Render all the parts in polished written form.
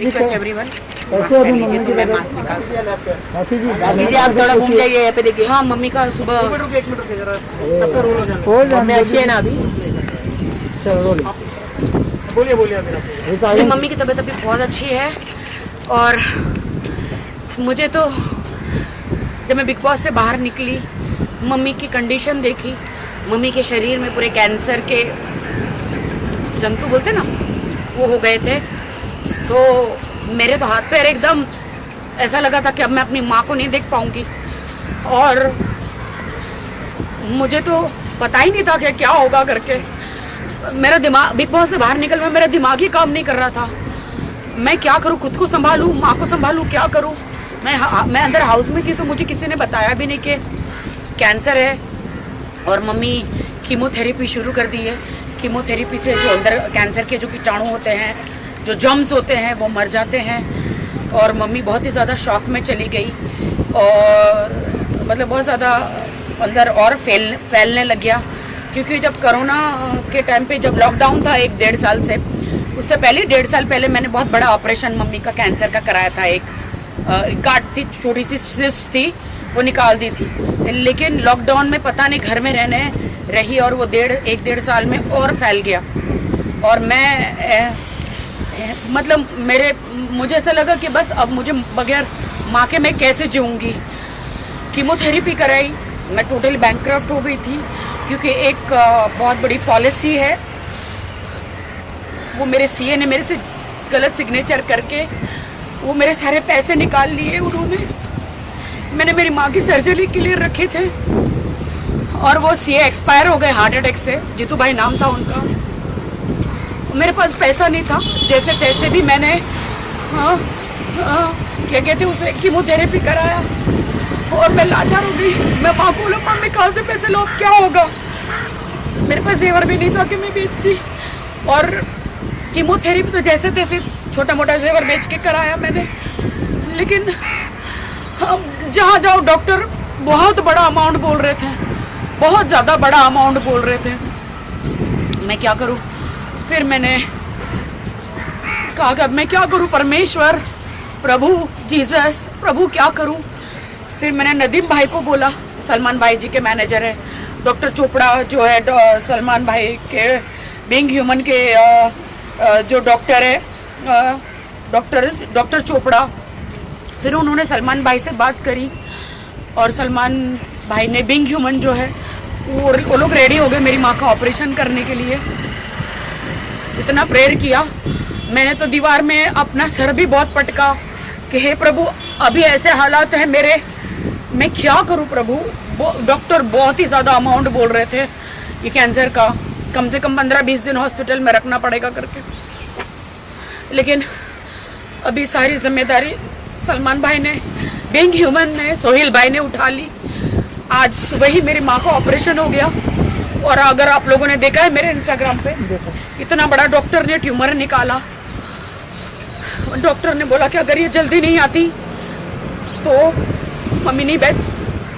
Request everyone mask पहन लीजिए, तो मैं मास्क निकाल सकती लीजिए, आप थोड़ा घूम जाइए, यहाँ पे देखिए। हाँ, मम्मी का सुबह मम्मी अच्छी है ना अभी? मेरी मम्मी की तबीयत अभी बहुत अच्छी है। और मुझे तो जब मैं बिग बॉस से बाहर निकली, मम्मी की कंडीशन देखी, मम्मी के शरीर में पूरे कैंसर के जंतु बोलते ना, वो हो गए थे। तो मेरे तो हाथ पैर एकदम ऐसा लगा था कि अब मैं अपनी माँ को नहीं देख पाऊंगी। और मुझे तो पता ही नहीं था कि क्या होगा करके। मेरा दिमाग बिग बॉस से बाहर निकल में मेरा दिमाग ही काम नहीं कर रहा था। मैं क्या करूँ, खुद को संभालूँ, माँ को संभालूँ, क्या करूँ। मैं अंदर हाउस में थी तो मुझे किसी ने बताया भी नहीं कि कैंसर है। और मम्मी कीमोथेरेपी शुरू कर दी है। कीमोथेरेपी से जो अंदर कैंसर के जो कीटाणु होते हैं, जो जर्म्स होते हैं, वो मर जाते हैं। और मम्मी बहुत ही ज़्यादा शॉक में चली गई और मतलब बहुत ज़्यादा अंदर और फैलने लग गया। क्योंकि जब कोरोना के टाइम पे जब लॉकडाउन था 1-1.5 साल से, उससे पहले 1.5 साल पहले मैंने बहुत बड़ा ऑपरेशन मम्मी का कैंसर का कराया था। एक गांठ थी, छोटी सी सिस्ट थी, वो निकाल दी थी। लेकिन लॉकडाउन में पता नहीं घर में रहने रही और वो 1-1.5 साल में और फैल गया। और मैं मतलब मुझे ऐसा लगा कि बस अब मुझे बगैर माँ के मैं कैसे जीऊँगी। कीमोथेरेपी कराई, मैं टोटली बैंकक्रप्ट हो गई थी। क्योंकि एक बहुत बड़ी पॉलिसी है, वो मेरे सीए ने मेरे से गलत सिग्नेचर करके वो मेरे सारे पैसे निकाल लिए उन्होंने। मैंने मेरी माँ की सर्जरी के लिए रखे थे और वो सीए एक्सपायर हो गए हार्ट अटैक से। जीतू भाई नाम था उनका। मेरे पास पैसा नहीं था, जैसे तैसे भी मैंने क्या कहते उसे कीमोथेरेपी कराया और मैं लाचार हो गई। मैं माँ को बोला, मम्मी कहाँ से पैसे लो, क्या होगा। मेरे पास जेवर भी नहीं था कि मैं बेचती। और कीमोथेरेपी तो जैसे तैसे छोटा मोटा जेवर बेच के कराया मैंने। लेकिन जहाँ जाओ डॉक्टर बहुत बड़ा अमाउंट बोल रहे थे, बहुत ज़्यादा बड़ा अमाउंट बोल रहे थे। मैं क्या करूँ। फिर मैंने कहा कि अब मैं क्या करूँ, परमेश्वर, प्रभु जीसस, प्रभु क्या करूँ। फिर मैंने नदीम भाई को बोला, सलमान भाई जी के मैनेजर है, डॉक्टर चोपड़ा जो है सलमान भाई के बीइंग ह्यूमन के जो डॉक्टर है, डॉक्टर चोपड़ा। फिर उन्होंने सलमान भाई से बात करी और सलमान भाई ने बीइंग ह्यूमन जो है वो लोग रेडी हो गए मेरी माँ का ऑपरेशन करने के लिए। इतना प्रेयर किया मैंने तो दीवार में अपना सर भी बहुत पटका कि हे प्रभु, अभी ऐसे हालात हैं मेरे, मैं क्या करूं प्रभु। डॉक्टर बहुत ही ज़्यादा अमाउंट बोल रहे थे ये कैंसर का, कम से कम 15-20 दिन हॉस्पिटल में रखना पड़ेगा करके। लेकिन अभी सारी जिम्मेदारी सलमान भाई ने, बीइंग ह्यूमन ने, सोहेल भाई ने उठा ली। आज सुबह ही मेरी माँ का ऑपरेशन हो गया। और अगर आप लोगों ने देखा है मेरे इंस्टाग्राम पे, इतना बड़ा डॉक्टर ने ट्यूमर निकाला। डॉक्टर ने बोला कि अगर ये जल्दी नहीं आती तो मम्मी नहीं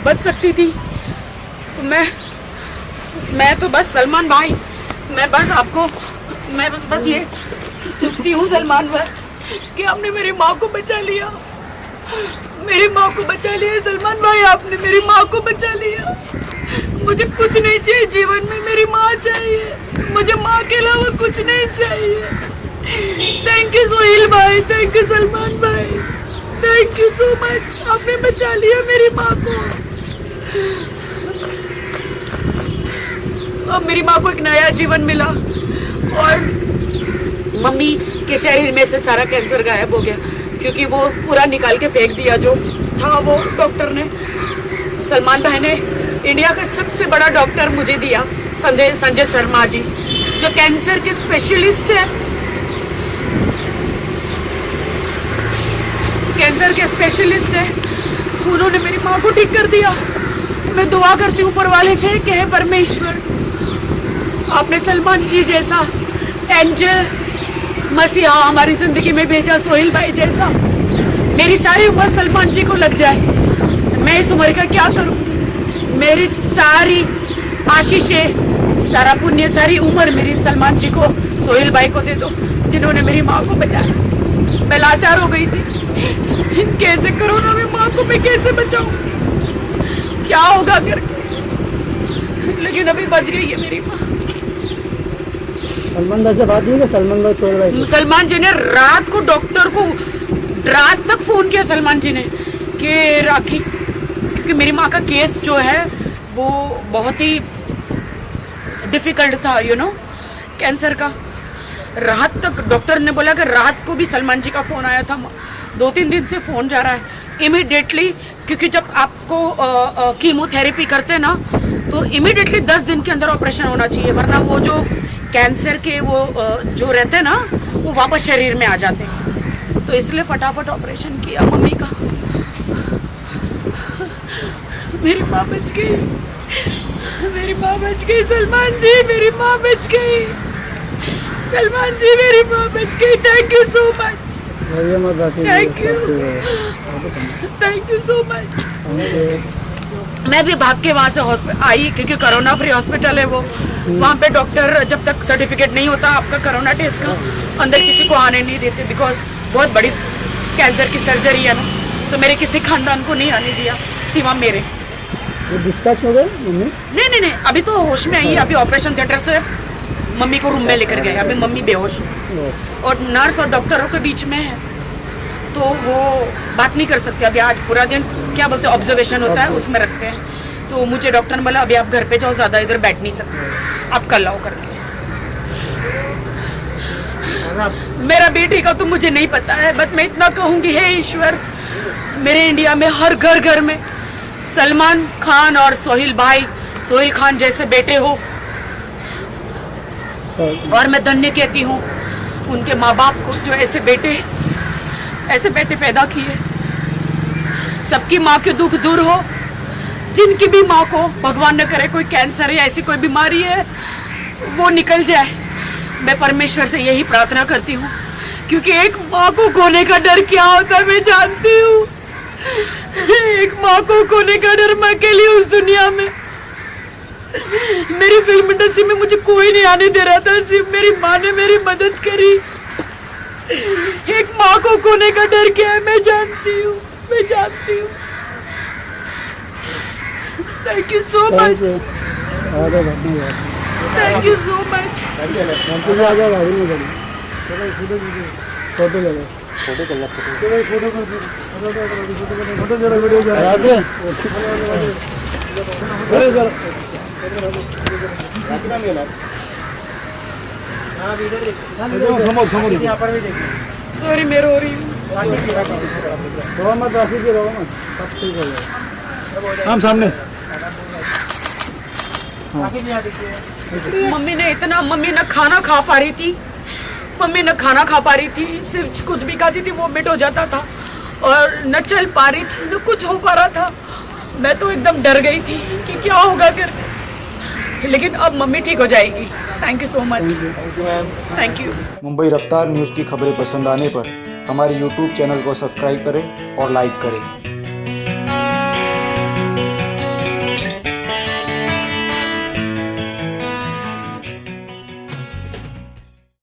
बच सकती थी। तो मैं तो बस सलमान भाई, मैं बस ये चुपती हूँ सलमान भाई कि आपने मेरी माँ को बचा लिया, मेरी माँ को बचा लिया। सलमान भाई, आपने मेरी माँ को बचा लिया। मुझे कुछ नहीं चाहिए जीवन में, मेरी माँ चाहिए। मुझे माँ के अलावा कुछ नहीं चाहिए। थैंक यू सोहेल भाई, थैंक यू सलमान भाई, थैंक यू सो मच। आपने बचा लिया मेरी माँ को। अब मेरी माँ को एक नया जीवन मिला और मम्मी के शरीर में से सारा कैंसर गायब हो गया। क्योंकि वो पूरा निकाल के फेंक दिया जो था वो डॉक्टर ने। सलमान भाई ने इंडिया का सबसे बड़ा डॉक्टर मुझे दिया, संजय शर्मा जी, जो कैंसर के स्पेशलिस्ट है, कैंसर के स्पेशलिस्ट है। उन्होंने मेरी माँ को ठीक कर दिया। मैं दुआ करती हूँ ऊपर वाले से कि हे परमेश्वर, आपने सलमान जी जैसा एंजल मसीहा हमारी जिंदगी में भेजा, सोहेल भाई जैसा। मेरी सारी उम्र सलमान जी को लग जाए, मैं इस उम्र का क्या करूँगी। मेरी सारी आशीषें, सारा पुण्य, सारी उम्र मेरी सलमान जी को, सोहेल भाई को दे दो, जिन्होंने मेरी माँ को बचाया। मैं लाचार हो गई थी, कैसे कोरोना में माँ को मैं कैसे बचाऊंगी, क्या होगा करके, लेकिन अभी बच गई है मेरी माँ। सलमान भाई से बात नहीं की? सलमान भाई सोहेल भाई से? सलमान जी ने रात को डॉक्टर को रात तक फोन किया सलमान जी ने कि राखी, क्योंकि मेरी माँ का केस जो है वो बहुत ही डिफिकल्ट था, यू नो, कैंसर का। रात तक डॉक्टर ने बोला कि रात को भी सलमान जी का फ़ोन आया था, 2-3 दिन से फ़ोन जा रहा है इमीडिएटली, क्योंकि जब आपको कीमोथेरेपी करते हैं ना तो इमीडिएटली 10 दिन के अंदर ऑपरेशन होना चाहिए, वरना वो जो कैंसर के वो जो रहते हैं ना वो वापस शरीर में आ जाते हैं। तो इसलिए फटाफट ऑपरेशन किया मम्मी का। मेरी माँ बच गई, मेरी माँ बच गई, सलमान जी मेरी माँ बच गई, सलमान जी मेरी माँ बच गई। Thank you so much, thank you so much. मैं भी भाग के वहाँ से हॉस्पिटल आई, क्योंकि कोरोना फ्री हॉस्पिटल है वो। वहाँ पे डॉक्टर जब तक सर्टिफिकेट नहीं होता आपका कोरोना टेस्ट का, अंदर किसी को आने नहीं देते, बिकॉज बहुत बड़ी कैंसर की सर्जरी है ना, तो मेरे किसी खानदान को नहीं आने दिया सिवा मेरे। वो डिस्चार्ज हो गए मम्मी? नहीं, अभी तो होश में आई है। अभी ऑपरेशन थिएटर से मम्मी को रूम में लेकर गए, अभी मम्मी बेहोश है और नर्स और डॉक्टरों के बीच में है, तो वो बात नहीं कर सकते। अभी आज पूरा दिन क्या बोलते हैं ऑब्जर्वेशन होता है, उसमें रखते हैं। तो मुझे डॉक्टर ने बोला अभी आप घर पे जाओ, ज़्यादा इधर बैठ नहीं सकते, आप कल आओ करके। मेरा बेटी का तो मुझे नहीं पता है, बट मैं इतना कहूँगी, हे ईश्वर, मेरे इंडिया में हर घर में सलमान खान और सोहेल खान जैसे बेटे हो, और मैं धन्य कहती हूँ उनके माँ बाप को जो ऐसे बेटे पैदा किए। सबकी माँ के दुख दूर हो, जिनकी भी माँ को भगवान न करे कोई कैंसर या ऐसी कोई बीमारी है वो निकल जाए। मैं परमेश्वर से यही प्रार्थना करती हूँ, क्योंकि एक माँ को खोने का डर क्या होता है मैं जानती हूँ। एक माँ को खोने का डर, मैं अकेली उस दुनिया में। मेरी फिल्म इंडस्ट्री में मुझे कोई नहीं आने दे रहा था, सिर्फ मेरी माँ ने मेरी मदद करी। एक माँ को खोने का डर क्या है मैं जानती हूँ। Thank you so much, thank you so much. Sorry मैं रो रही हूँ। हम सामने मम्मी ना खाना खा पा रही थी, सिर्फ कुछ भी खाती थी वोमिट हो जाता था, और न चल पा रही थी, न कुछ हो पा रहा था। मैं तो एकदम डर गई थी कि क्या होगा करके, लेकिन अब मम्मी ठीक हो जाएगी। Thank you so much, thank you. Mumbai रफ्तार न्यूज़ की खबरें पसंद आने पर हमारे YouTube चैनल को सब्सक्राइब करें और लाइक करें।